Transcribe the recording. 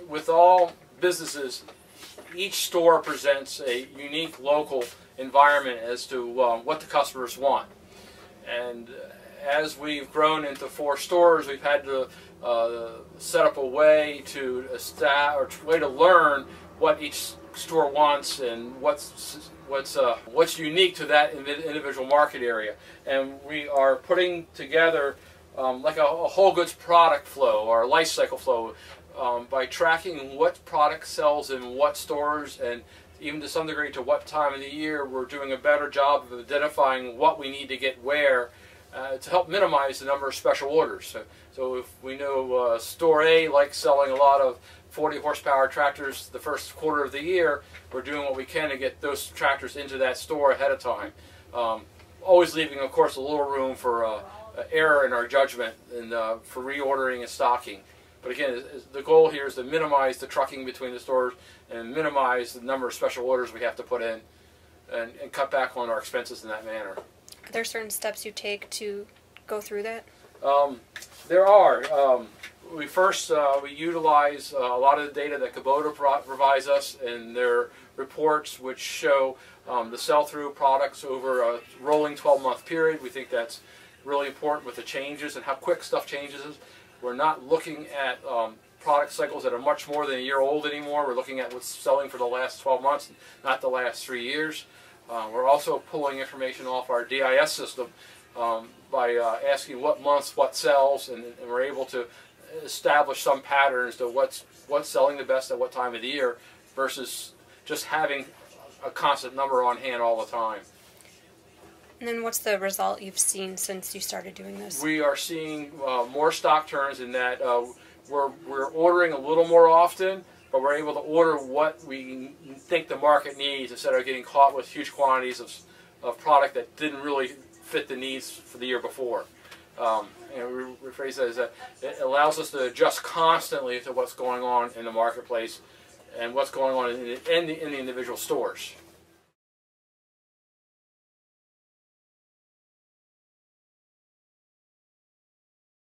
with all businesses, each store presents a unique local environment as to what the customers want. And as we've grown into 4 stores, we've had to set up a way to learn what each store wants and what's unique to that individual market area. And we are putting together like a whole goods product flow or life cycle flow by tracking what product sells in what stores, and even to some degree to what time of the year. We're doing a better job of identifying what we need to get where to help minimize the number of special orders. So if we know Store A likes selling a lot of 40 horsepower tractors the first quarter of the year, we're doing what we can to get those tractors into that store ahead of time. Always leaving, of course, a little room for error in our judgment and for reordering and stocking. But again, the goal here is to minimize the trucking between the stores and minimize the number of special orders we have to put in, and cut back on our expenses in that manner. Are there certain steps you take to go through that? There are. We utilize a lot of the data that Kubota provides us in their reports, which show the sell-through products over a rolling 12-month period. We think that's really important with the changes and how quick stuff changes. We're not looking at product cycles that are much more than a year old anymore. We're looking at what's selling for the last 12 months, not the last 3 years. We're also pulling information off our DIS system by asking what months what sells, and we're able to establish some patterns to what's selling the best at what time of the year versus just having a constant number on hand all the time. And then what's the result you've seen since you started doing this? We are seeing more stock turns in that we're ordering a little more often, but we're able to order what we think the market needs instead of getting caught with huge quantities of product that didn't really fit the needs for the year before. And we rephrase that as that it allows us to adjust constantly to what's going on in the marketplace and what's going on in the individual stores.